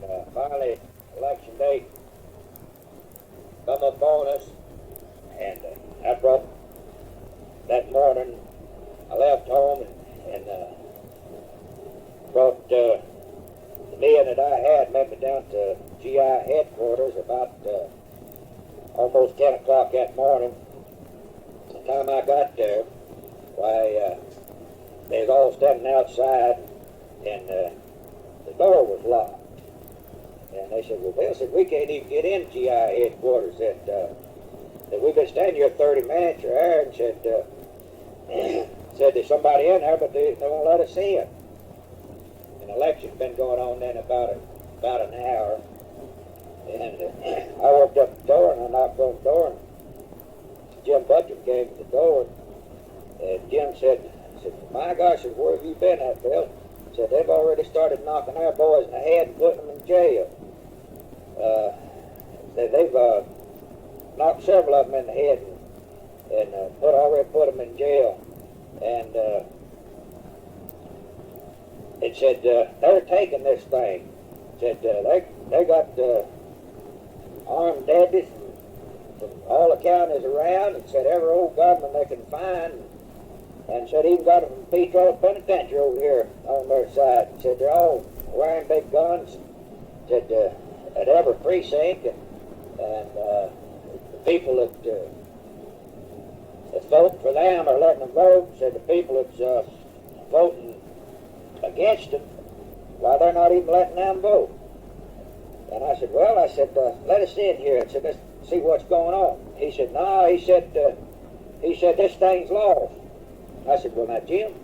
And finally, election day come up on us, and I brought that morning. I left home and brought the men that I had met me down to GI headquarters about almost 10 o'clock that morning. By the time I got there, why, they was all standing outside, and the door was locked. And they said, well, Bill said, we can't even get in GI headquarters. That we've been standing here 30 minutes or hour, and said, said there's somebody in there, but they won't let us in. An election's been going on then about an hour. And I walked up the door, and I knocked on the door, and Jim Butcher came to the door, and Jim said, my gosh, where have you been at, Bill? Said, they've already started knocking our boys in the head and putting them in jail. They've knocked several of them in the head and already put them in jail. And it said they're taking this thing. Said they got armed deputies from all the counties around, and said every old gunman they can find. And said even got them from Petro Penitentiary over here on their side. Said they're all wearing big guns. Said at every precinct, and the people that's voting for them are letting them vote. Said the people that's voting against them, why, they're not even letting them vote. And I said, well, let us in here. I said, let's see what's going on. He said, no, he said this thing's lost. I said, well, now, Jim,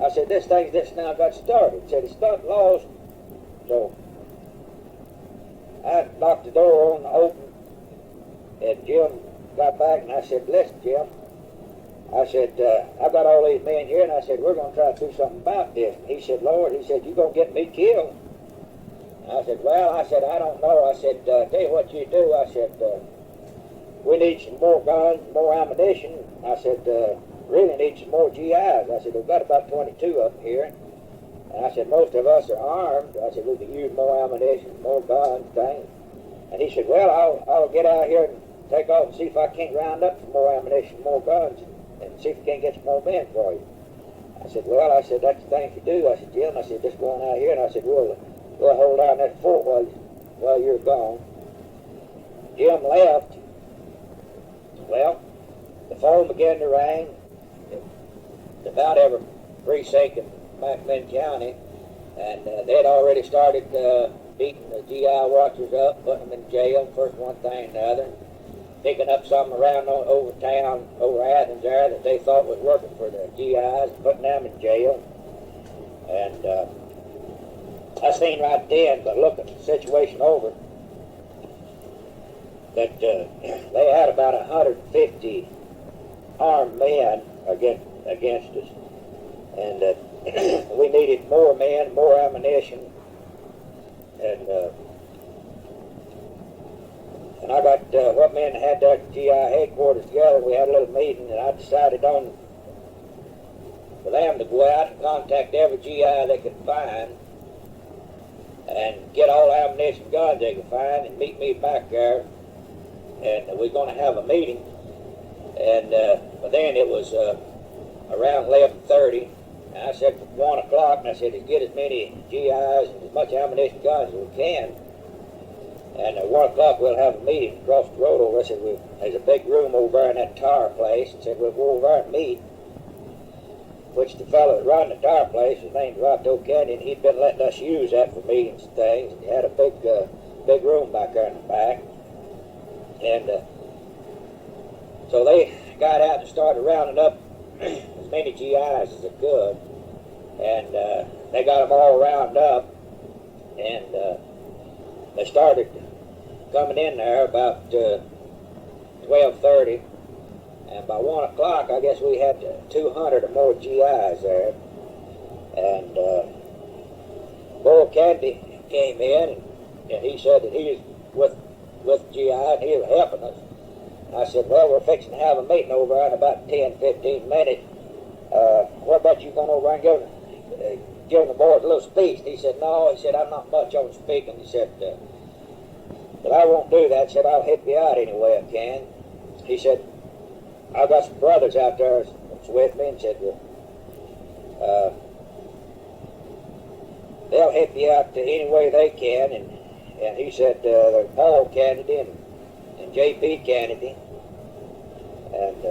I said, this thing's just now got started. He said, it's not lost. So I locked the door on the open, and Jim got back, and I said, listen, Jim, I said, I got all these men here, and I said, we're going to try to do something about this. And he said, Lord, he said, you going to get me killed? And I said, well, I said, I don't know. I said, tell you what you do. I said, we need some more guns, more ammunition. I said, really need some more GIs. I said, we've got about 22 of them here. And I said, most of us are armed. I said, we could use more ammunition, more guns, things. And he said, well, I'll get out here and take off and see if I can't round up some more ammunition, more guns, and see if we can't get some more men for you. I said, well, I said, that's the thing to do. I said, Jim, I said, just go on out here. And I said, we'll hold down that fort while you're gone. Jim left. Well, the phone began to ring. About every precinct in McMinn County, and they had already started beating the GI watchers up, putting them in jail, first one thing and the other, picking up some around over town, over Athens there, that they thought was working for the GIs, and putting them in jail. And I seen right then, but looking the situation over, that they had about 150 armed men against us, and we needed more men, more ammunition, and I got what men had there at GI headquarters together. We had a little meeting, and I decided on for them to go out and contact every GI they could find and get all the ammunition guns they could find and meet me back there, and we're going to have a meeting. And but then it was around 11:30, and I said 1 o'clock, and I said, let's get as many GIs and as much ammunition guns as we can. And at 1 o'clock we'll have a meeting across the road over. I said, there's a big room over there in that tire place, and said we'll go over there and meet. Which the fellow that run the tire place, his name's Roto Canyon, he'd been letting us use that for meetings and things. He had a big room back there in the back. And so they got out and started rounding up as many GIs as they could, and they got them all rounded up, and they started coming in there about 12:30, and by 1 o'clock I guess we had 200 or more GIs there, and Bull Candy came in, and he said that he was with GI and he was helping us. I said, well, we're fixing to have a meeting over there in about 10-15 minutes. What about you going over and giving the boys a little speech. And he said, no, he said, I'm not much on speaking. He said, but I won't do that. He said, I'll help you out any way I can. He said, I've got some brothers out there that's with me, and said, well, they'll help you out any way they can. And he said, there's Paul Kennedy and J.P. Kennedy, and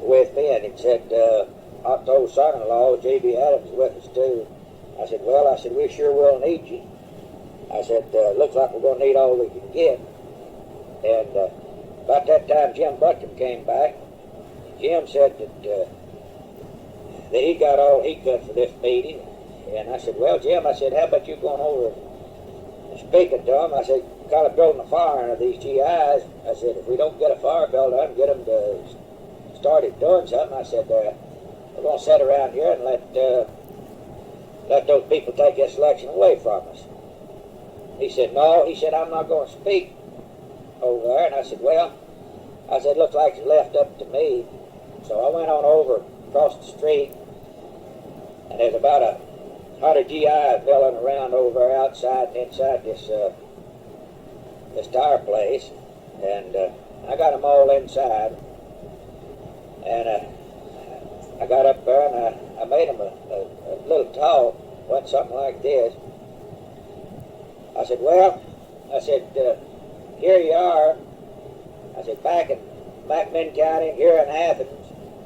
with me, and he said, Otto's son-in-law, J.B. Adams, is with us too. I said, well, I said, we sure will need you. I said, looks like we're going to need all we can get. And about that time, Jim Buckham came back. Jim said that he got all he could for this meeting. And I said, well, Jim, I said, how about you going over and speaking to them? I said, kind of building a fire under these GIs. I said, if we don't get a fire built up and get them to start doing something, I said, we're going to sit around here and let those people take this election away from us. He said, no, he said, I'm not going to speak over there. And I said, well, I said, looks like it's left up to me. So I went on over across the street, and there's about 100 GIs milling around over there outside and inside this tire place. And I got them all inside. And I got up there and I made them a little talk. Went something like this. I said, well, I said, here you are. I said, back in Minn County, here in Athens.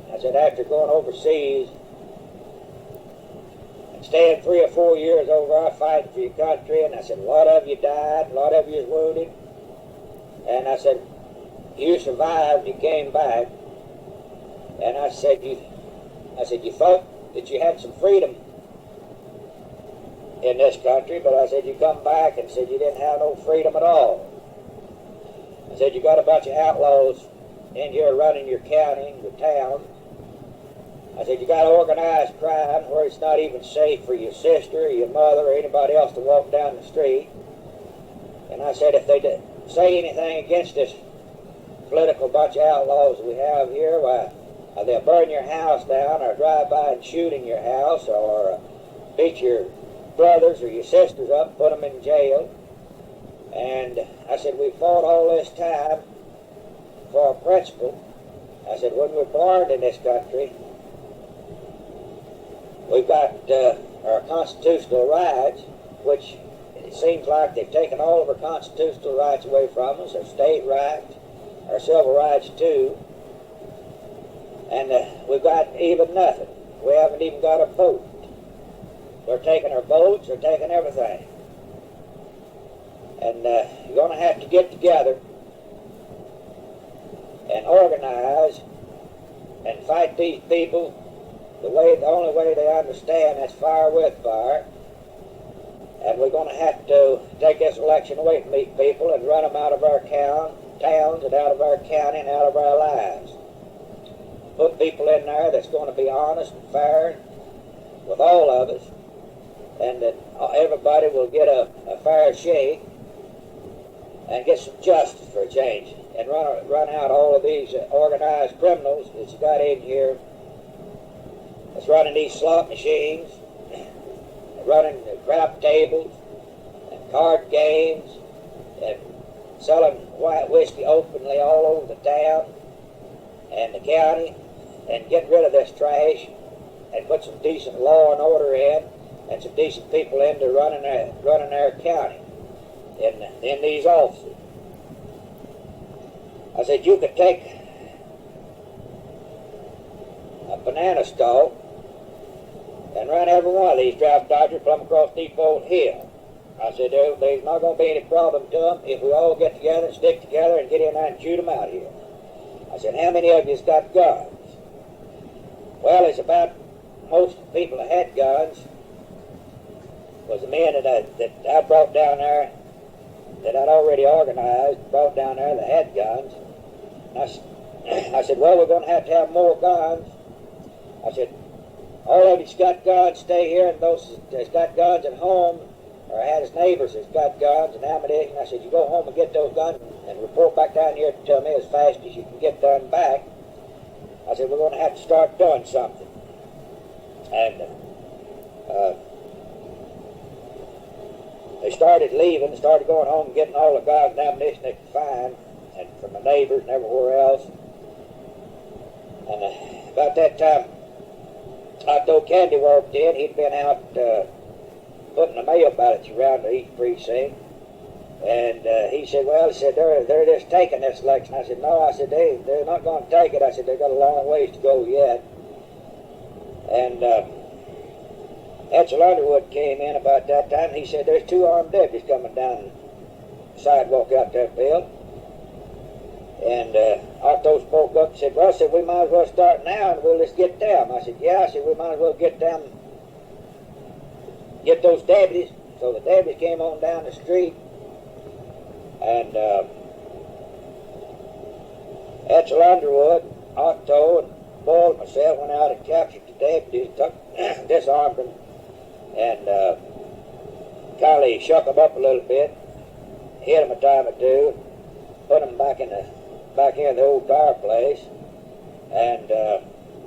I said, after going overseas and staying 3 or 4 years over there fighting for your country, and I said, a lot of you died, a lot of you is wounded. And I said, you survived, you came back. And I said, you thought that you had some freedom in this country, but I said, you come back and said you didn't have no freedom at all. I said, you got a bunch of outlaws in here running your county, your town. I said, you got organized crime where it's not even safe for your sister or your mother or anybody else to walk down the street. And I said, if they say anything against this political bunch of outlaws we have here, why, they'll burn your house down or drive by and shoot in your house or beat your brothers or your sisters up, put them in jail. And I said, we fought all this time for a principle. I said, when we're born in this country, we've got our constitutional rights, which it seems like they've taken all of our constitutional rights away from us, our state rights, our civil rights too. And we've got even nothing. We haven't even got a vote. They're taking our votes, they're taking everything. And you're going to have to get together and organize and fight these people the only way they understand, that's fire with fire. And we're going to have to take this election away from these people and run them out of our towns and out of our county and out of our lives. Put people in there that's going to be honest and fair with all of us, and that everybody will get a fair shake and get some justice for a change, and run out all of these organized criminals that you got in here that's running these slot machines, running crap tables and card games and selling white whiskey openly all over the town and the county, and get rid of this trash and put some decent law and order in and some decent people into running their county in these offices. I said, you could take a banana stalk and run every one of these draft dodgers plumb across Depot Hill. I said, there's not going to be any problem to them if we all get together and stick together and get in there and shoot them out here. I said, how many of you's got guns? Well, it's about most people that had guns was the men that I brought down there, that I'd already organized, brought down there that had guns. And I said, well, we're going to have more guns. I said, all of you's got guns, stay here, and those that's got guns at home, or had his neighbors that's got guns and ammunition, I said, you go home and get those guns and report back down here to tell me as fast as you can get them back. I said, we're going to have to start doing something. And they started leaving, started going home and getting all the guns and ammunition they could find, and from the neighbors and everywhere else. And about that time, Otto Candy walked in. He'd been out putting the mail ballots around the East Precinct. And he said, well, he said, they're just taking this election. I said, no, I said, they're not going to take it. I said, they've got a long ways to go yet. And Etzel Underwood came in about that time. He said, there's 2 armed deputies coming down the sidewalk out there, Bill. And Otto spoke up and said, well, I said, we might as well start now and we'll just get them. I said, yeah, I said, we might as well get them, get those deputies. So the deputies came on down the street, and Etzel Underwood, Otto, and Bull and myself went out and captured the deputies, disarmed them, and kind of shook them up a little bit, hit them a time or two, put them back in the old fireplace, and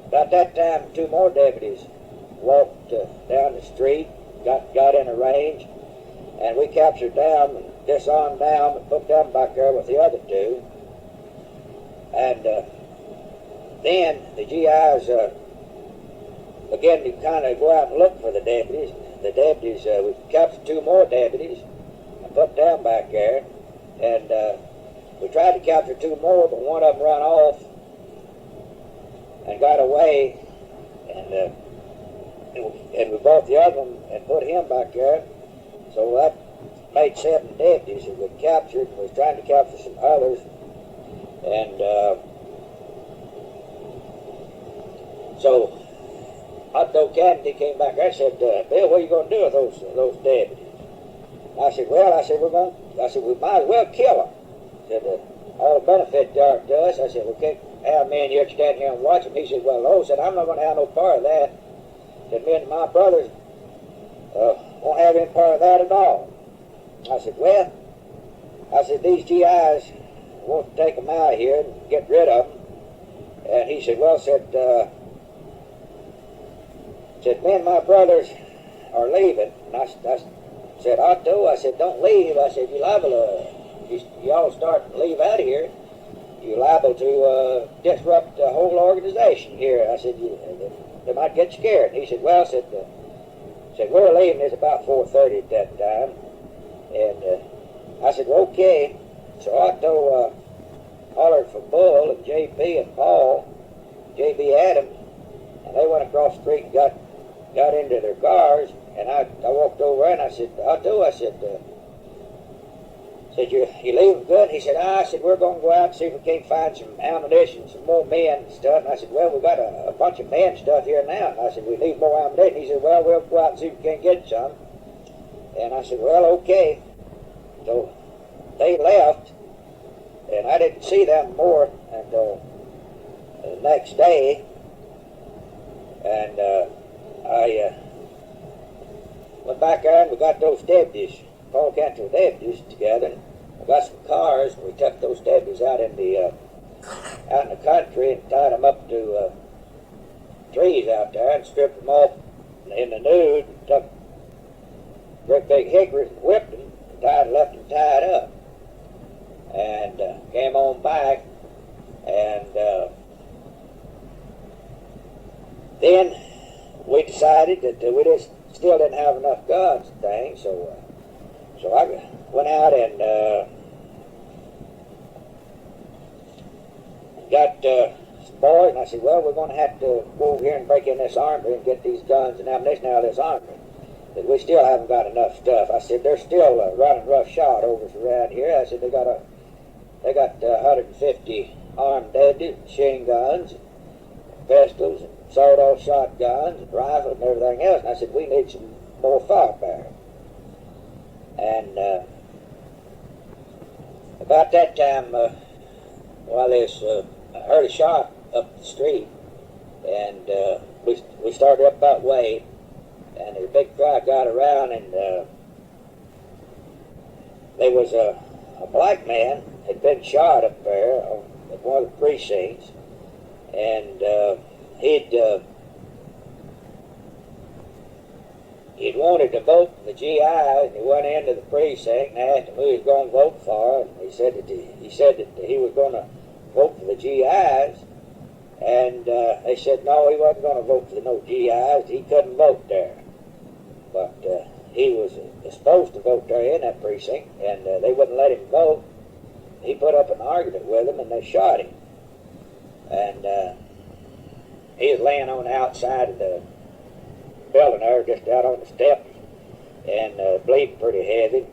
about that time 2 more deputies walked down the street, got in a range, and we captured them and disarmed them and put them back there with the other 2. And then the GIs began to kind of go out and look for the deputies. The deputies, we captured 2 more deputies and put them back there. And we tried to capture 2 more, but one of them ran off and got away. And we brought the other one and put him back there. So that made 7 deputies that we captured, and we was trying to capture some others. And so Otto Kennedy came back. I said, Bill, what are you going to do with those deputies? I said, well, we might as well kill them. I said, all the benefit they are to us. I said, we can't have men here stand here and watch them. He said, well, no, said, I'm not going to have no part of that. Said, me and my brothers won't have any part of that at all. I said, well, these GIs want to take them out of here and get rid of them. And he said, well, said, me and my brothers are leaving. And I said, Otto, I said, don't leave. I said, you're liable to, you all start to leave out of here, you're liable to disrupt the whole organization here. I said, they might get scared. And he said, well, said we're leaving. It's about 4:30 at that time. And I said, well, okay. So Otto hollered for Bull and JP and Paul, JB Adams, and they went across the street and got into their cars. And I walked over and I said, Otto, I said, you leaving good? He said, I said, we're going to go out and see if we can't find some ammunition, some more men and stuff. And I said, well, we got a bunch of men stuff here now. And I said, we need more ammunition. He said, well, we'll go out and see if we can't get some. And I said, well, okay. So they left, and I didn't see them more until the next day. And I went back there and we got those deputies, Paul County deputies together, and we got some cars, and we took those deputies out in the country and tied them up to trees out there and stripped them off in the nude, and took great big hickories and whipped them and left them tied up, and came on back. And then we decided that we just still didn't have enough guns and things, so I went out and got some boys, and I said, well, we're going to have to go over here and break in this armory and get these guns and ammunition out of this armory. But we still haven't got enough stuff. I said, they're still running roughshod over us around here. I said, they got 150 armed deputies, machine guns, pistols, and sawed-off shotguns, and rifles, and everything else. And I said, we need some more firepower. And about that time, I heard a shot up the street, and we started up that way, and a big crowd got around, and there was a black man had been shot up there at one of the precincts, he'd he'd wanted to vote for the GI, and he went into the precinct and asked him who he was going to vote for, and he said that he was going to vote for the GIs, and they said no, he wasn't going to vote for no GIs. He couldn't vote there, but he was supposed to vote there in that precinct, and they wouldn't let him vote. He put up an argument with them, and they shot him, and he was laying on the outside of the building there, just out on the steps, and bleeding pretty heavy.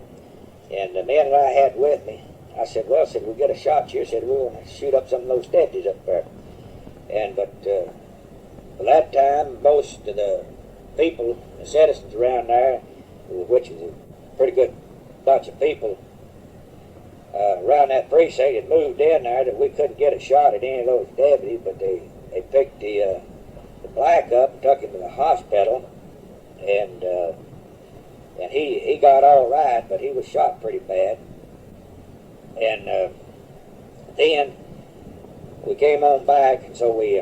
And the men that I had with me, I said, well, we get a shot here. Said, we want to shoot up some of those deputies up there. But by that time, most of the people, the citizens around there, which is a pretty good bunch of people around that precinct, had moved in there that we couldn't get a shot at any of those deputies, but they picked the black up and took him to the hospital, and he got all right, but he was shot pretty bad. And then we came on back, and so we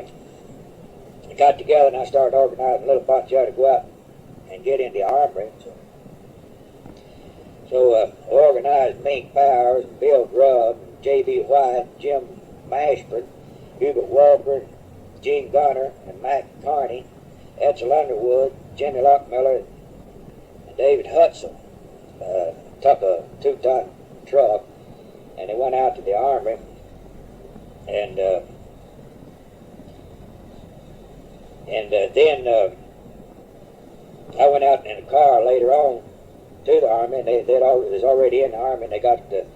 got together, and I started organizing a little bunch of to go out and get in the armory. So organized Mink Powers, and Bill Grubb, and J.B. White, Jim Mashburn, Hubert Walker, Gene Gunner, and Matt Carney, Edsel Underwood, Jimmy Lockmiller, and David Hudson took a 2-ton truck, and they went out to the armory, and then I went out in a car later on to the army, and they was already in the army, and they got the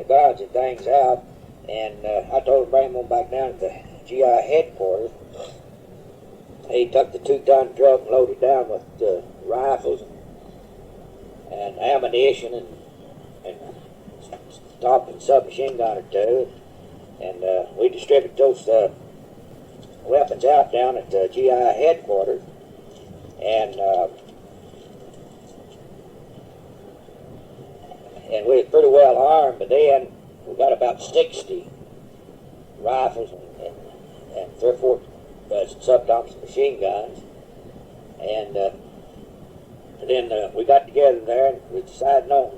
guards and things out, and I told them to bring them on back down to the GI headquarters. He took the 2-ton truck and loaded down with rifles and ammunition and stopped and submachine gun or two, and we distributed those weapons out down at the GI headquarters, and we was pretty well armed. But then we got about 60 rifles and 3 or 4 subatomic machine guns, and then we got together there and we decided on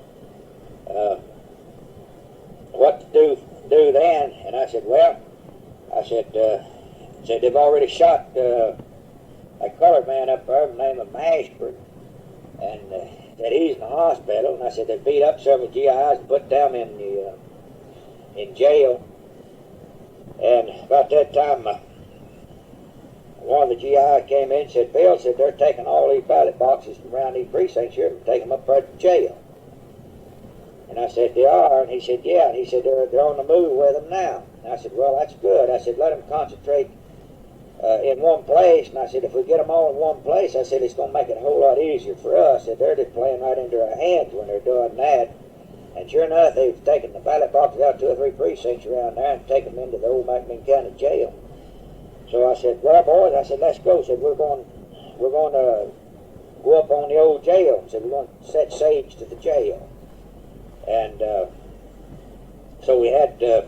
what to do then. And I said, they've already shot a colored man up there by the name of Mashburn, and that he's in the hospital. And I said they beat up several GIs and put them in jail. And about that time, one of the GIs came in and said, Bill, they're taking all these ballot boxes from around these precincts here and taking them up there to jail. And I said, they are? And he said, yeah. And he said, they're on the move with them now. And I said, well, that's good. I said, let them concentrate in one place. And I said, if we get them all in one place, I said, it's going to make it a whole lot easier for us. I said, they're just playing right into our hands when they're doing that. And sure enough, they've taken the ballot boxes out 2 or 3 precincts around there and taken them into the old McMinn County jail. So I said, well, boys, I said, let's go. I said, we're going to go up on the old jail. I said, we're going to set siege to the jail. And so we had the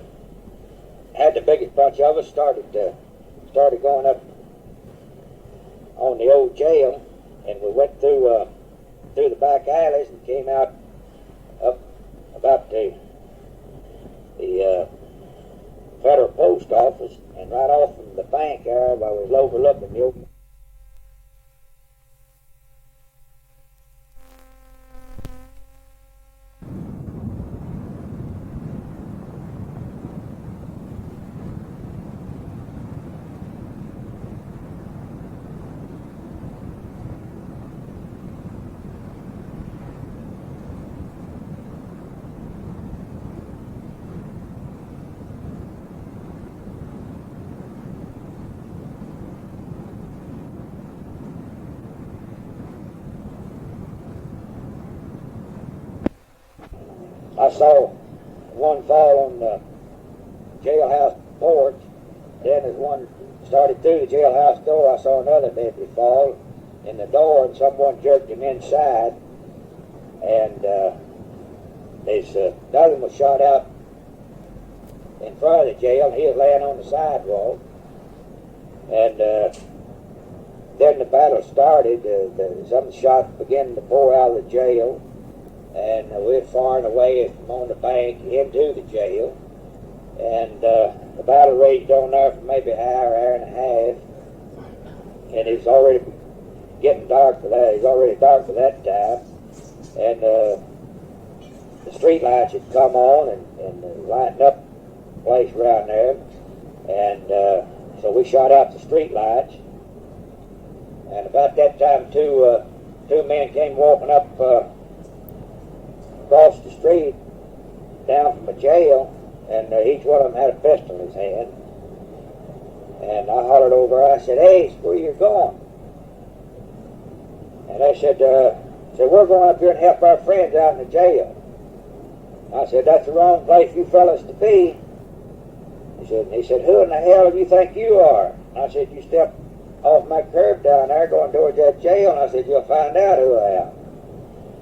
biggest bunch of us started going up on the old jail, and we went through the back alleys and came out up about the federal post office, and right off from the bank there while we was overlooking the old. I saw one fall on the jailhouse porch. Then as one started through the jailhouse door, I saw another deputy fall in the door, and someone jerked him inside. And another one was shot out in front of the jail, and he was laying on the sidewalk. And then the battle started. Some shots began to pour out of the jail, and we were far and away from on the bank into the jail. And the battle raged on there for maybe an hour, hour and a half, and it was already getting dark for that. It was already dark for that time, and the street lights had come on and lightened up the place around there, and so we shot out the street lights. And about that time, two men came walking up across the street down from a jail, and each one of them had a pistol in his hand. And I hollered over, I said, "Hey, where you going?" And they said, "We're going up here and help our friends out in the jail." I said, "That's the wrong place you fellas to be." He said, "Who in the hell do you think you are?" I said, "You step off my curb down there going towards that jail." And I said, "You'll find out who I am."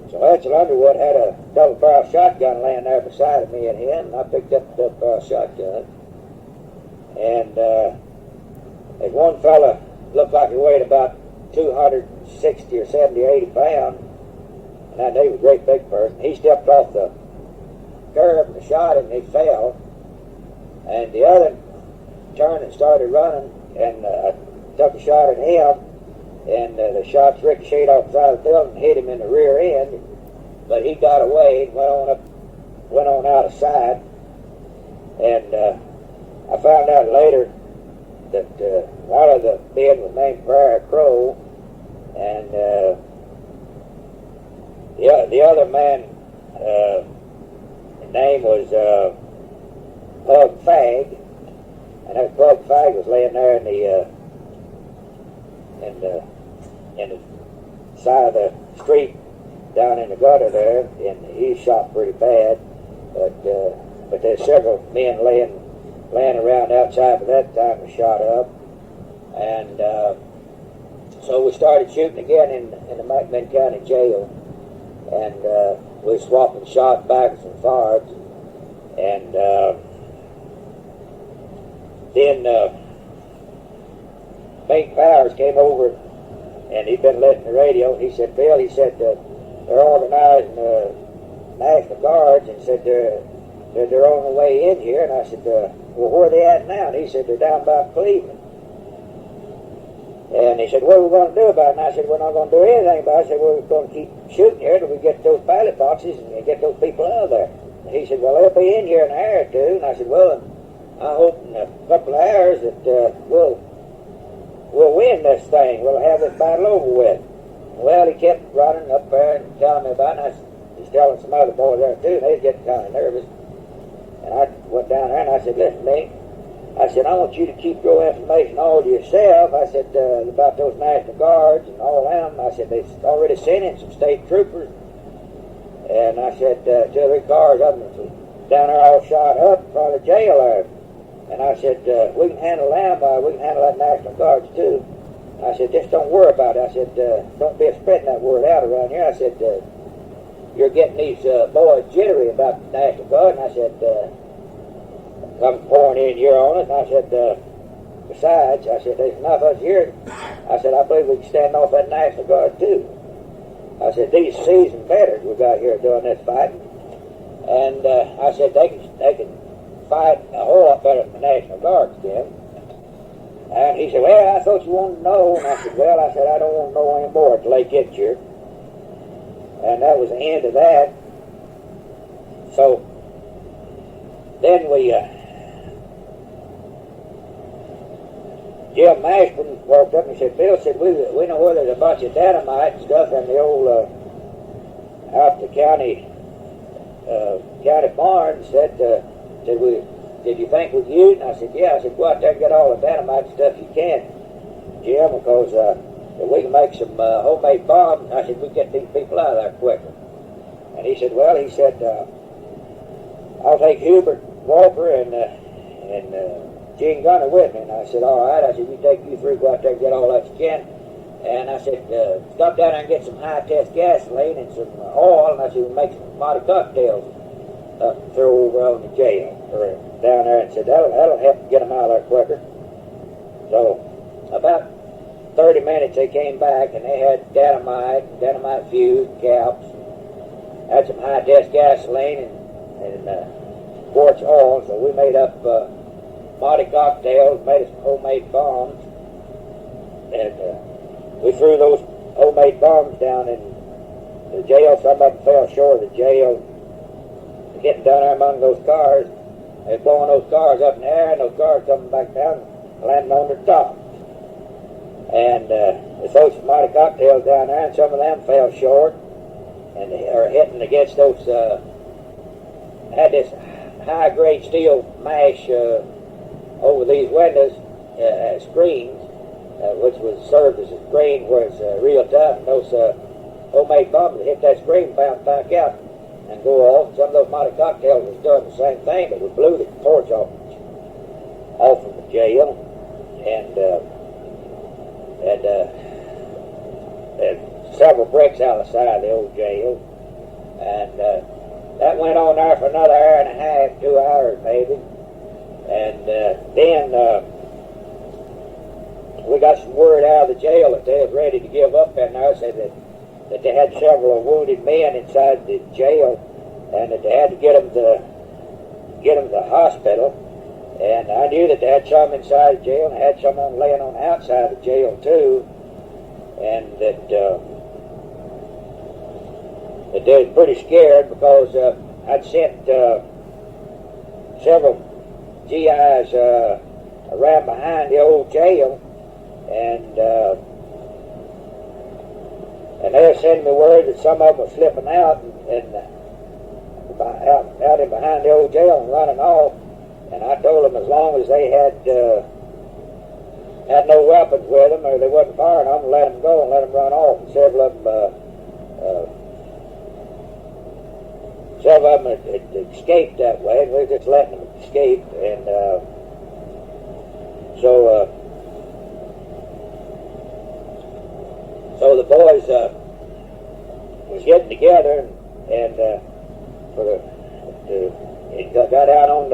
So Etzel Underwood had a double-barrel shotgun laying there beside of me and him, and I picked up the double-barrel shotgun. And there's one fella looked like he weighed about 260 or 70 or 80 pounds, and I knew he was a great big person. He stepped off the curb and shot him, and he fell. And the other turned and started running, and I took a shot at him, and the shots ricocheted off the side of the building and hit him in the rear end, but he got away and went on out of sight. And I found out later that one of the men was named Briar Crow, and the other man, his name was Pug Fag, and that Pug Fag was laying there in the side of the street down in the gutter there, and he shot pretty bad. But there's several men laying around outside by that time was shot up, and so we started shooting again in the McMinn County Jail, and we were swapping shot backwards and forwards, and then Bink Powers came over, and he'd been listening to the radio. He said, "Bill," he said, "they're organizing National Guards," and said they're on the way in here. And I said, "Well, where are they at now?" And he said, "They're down by Cleveland." And he said, "What are we going to do about it?" And I said, "We're not going to do anything about it." I said, "We're going to keep shooting here till we get those ballot boxes and get those people out of there." And he said, "Well, they'll be in here in an hour or two." And I said, "Well, I hope in a couple of hours that we'll win this thing. We'll have this battle over with." Well, he kept running up there and telling me about it. And he's telling some other boys there too. They was getting kind of nervous. And I went down there and I said, "Listen, Nick," I said, "I want you to keep your information all to yourself." I said, "About those National Guards and all them." I said, "They've already sent in some state troopers." And I said, 2 or 3 cars of them down there all shot up in front of the jail there. And I said, "We can handle them, we can handle that National Guards too." I said, "Just don't worry about it." I said, "Don't be spreading that word out around here." I said, "You're getting these boys jittery about the National Guard." And I said, "Come pouring in here on it." And I said, "Besides," I said, "there's enough of us here." I said, "I believe we can stand off that National Guard too." I said, "These seasoned veterans we got here doing this fighting." And I said, they can fight a whole lot better than the National Guards can. And he said, "Well, I thought you wanted to know." And I said, "Well," I said, "I don't want to know any more till they get here." And that was the end of that. So then Jim Mashburn walked up and said, "Bill," said, we know where there's a bunch of dynamite and stuff in the old out the county barn." Said, "Did you think we'd use it?" And I said, "Yeah." I said, "Go out there and get all the dynamite and stuff you can, Jim, because if we can make some homemade bombs." I said, "We get these people out of there quicker." And he said, "Well," he said, "I'll take Hubert Walker and Gene Gunner with me." And I said, "All right." I said, "You take you 3, go out there and get all that you can." And I said, "Stop down there and get some high-test gasoline and some oil." And I said, "We'll make some Monte cocktails throw over on the jail or down there." And said, that'll help get them out of there quicker. So about 30 minutes they came back and they had dynamite fuse, caps, had some high test gasoline and quartz oil. So we made up Monte cocktails, made us some homemade bombs, and we threw those homemade bombs down in the jail. Some of them fell short of the jail, getting down there among those cars. They blowing those cars up in the air, and those cars coming back down, landing on their top. And they threw some Monte cocktails down there, and some of them fell short, and they are hitting against those. Had this high-grade steel mash over these windows as screens, which was served as a screen where it's real tough. And those homemade bombs that hit that screen bounce back out and go off. Some of those Monte cocktails was doing the same thing, but we blew the torch off of the jail, and several bricks out of the side of the old jail, and that went on there for another hour and a half, 2 hours maybe, and then we got some word out of the jail that they was ready to give up in there. Said that they had several wounded men inside the jail, and that they had to get them to the hospital. And I knew that they had some inside the jail, and they had some laying on the outside of the jail too, and that they was pretty scared because I'd sent several GIs around behind the old jail, and they were sending me word that some of them were slipping out and out in behind the old jail and running off. And I told them as long as they had no weapons with them, or they wasn't firing on them, let them go and let them run off. And several of them had escaped that way, and we were just letting them escape. And so the boys was getting together, and it got out on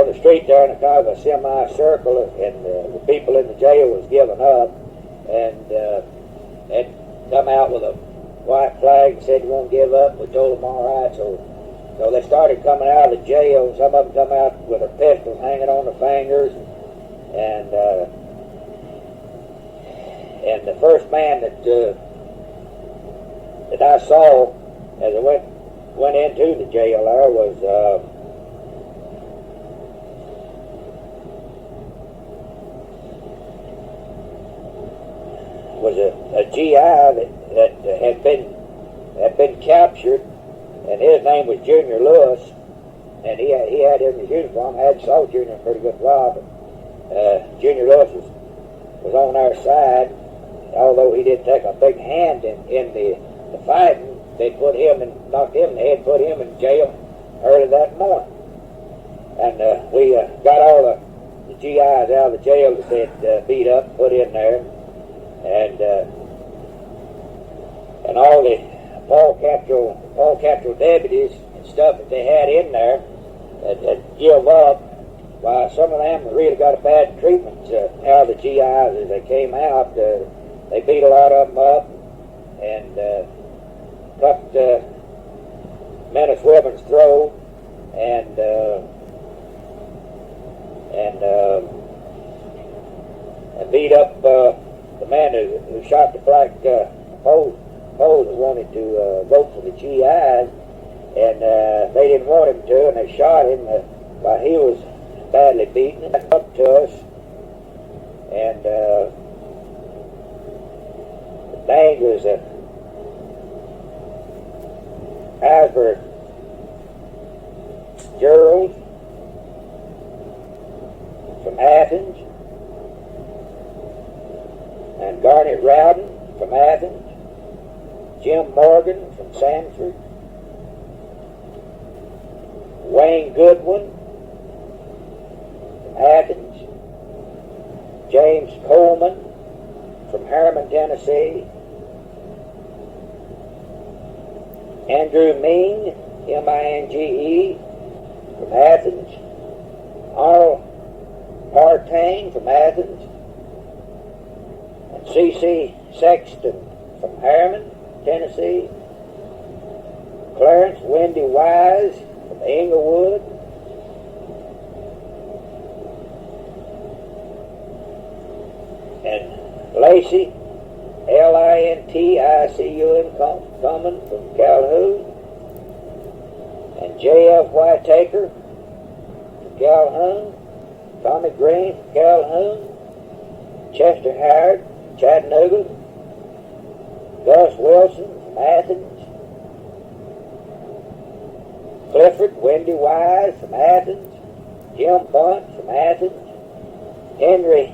the street there in a kind of a semicircle, and the people in the jail was giving up, and had come out with a white flag and said, "You won't give up." We told them all right, so they started coming out of the jail. Some of them come out with their pistols hanging on their fingers, and the first man that I saw as I went into the jail there was a GI that had been captured, and his name was Junior Lewis, and he had in his uniform. I hadn't saw Junior in a pretty good while, but Junior Lewis was on our side. Although he didn't take a big hand in the fighting, they put him and knocked him in the head, put him in jail early that morning. And we got all the GIs out of the jail that they'd beat up, put in there, and all the Paul Capitol deputies and stuff that they had in there that give up. Why, some of them really got a bad treatment out of the GIs as they came out. They beat a lot of them up and cut men and women's throat and beat up the man who shot the black Poles that wanted to vote for the GIs, and they didn't want him to, and they shot him while he was badly beaten. Up to us, and the name was Asper Gerald from Athens, and Garnet Rowden from Athens, Jim Morgan from Sanford, Wayne Goodwin from Athens, James Coleman from Harriman, Tennessee, Andrew Ming, M-I-N-G-E, from Athens, Arnold Partain from Athens, and C.C. Sexton from Harriman, Tennessee, Clarence Wendy Wise from Englewood, and Lacey, Linticun Common from Calhoun, and J.F. Whitaker from Calhoun, Tommy Green from Calhoun, Chester Howard from Chattanooga, Gus Wilson from Athens, Clifford Wendy Wise from Athens, Jim Bunt from Athens, Henry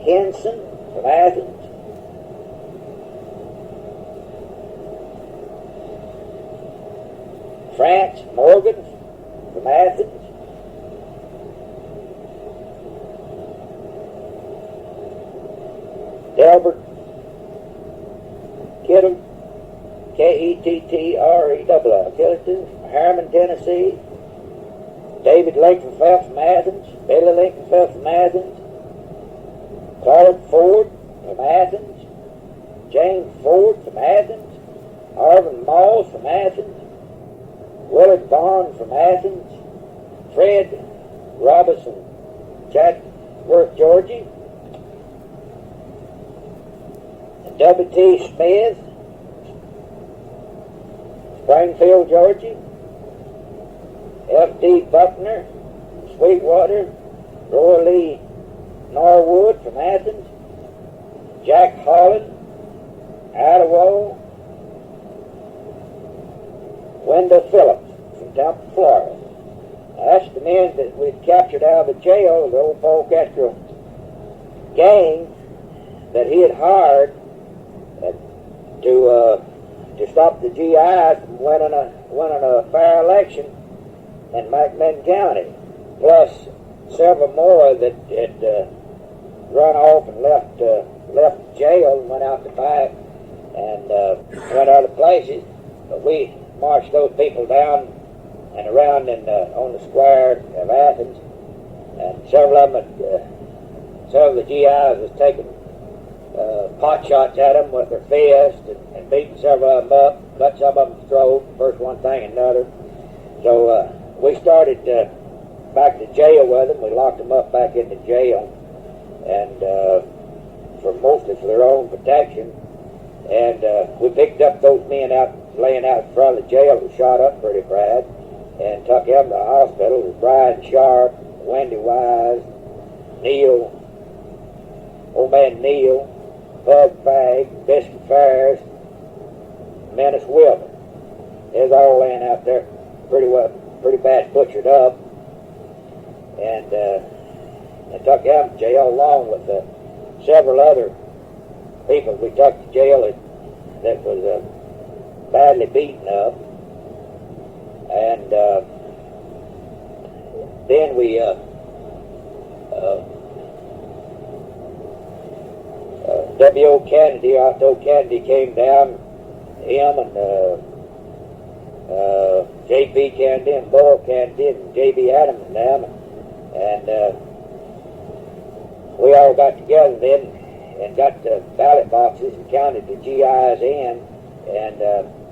Henson from Athens, France Morgan from Athens, Delbert Kittle, Kettrell, Killington from Harriman, Tennessee, David Lincolnfeld from Athens, Billy Lincolnfeld from Athens, Clark Ford from Athens, James Ford from Athens, Arvin Moss from Athens, Willard Bond from Athens, Fred Robinson, Chatsworth, Georgia, and W.T. Smith, Springfield, Georgia, F.D. Buckner, Sweetwater, Roy Lee Norwood from Athens, Jack Holland, Idaho, Wendell Phillips from Tampa, Florida. Now, that's the men that we'd captured out of the jail, the old Paul Castro gang that he had hired to stop the GI from winning a fair election in McMinn County, plus several more that had run off and left jail and went out to fight and went other places. But we marched those people down and around on the square of Athens, and several of the GIs was taking pot shots at them with their fists and beating several of them up, cut some of them's throat, first one thing and another. So we started back to jail with them. We locked them up back into jail, and mostly for their own protection. And we picked up those men laying out in front of the jail who shot up pretty bad, and took them to the hospital. It was Brian Sharp, Wendy Wise, Neil, old man Neil, Bud Fagg, Biscuit Ferris, Menace Wilbur. They was all laying out there pretty bad butchered up, and took them to jail along with several other people we took to jail that was badly beaten up. And then we W.O. Kennedy, Otto Kennedy came down, him and J.P. Kennedy and Bull Kennedy and J.B. Adams and them, and we all got together then and got the ballot boxes and counted the GIs in, and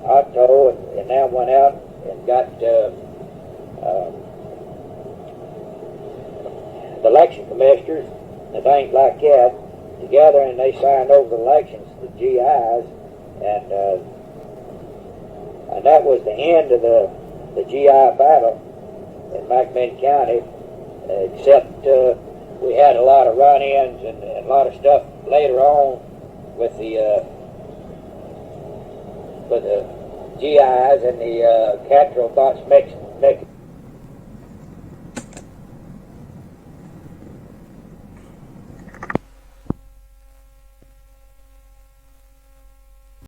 Otto and them went out and got the election commissioners and things like that together, and they signed over the elections to the GIs, and that was the end of the GI battle in McMinn County, except we had a lot of run-ins and a lot of stuff later on with the GIs and the Cattrall Box Mexican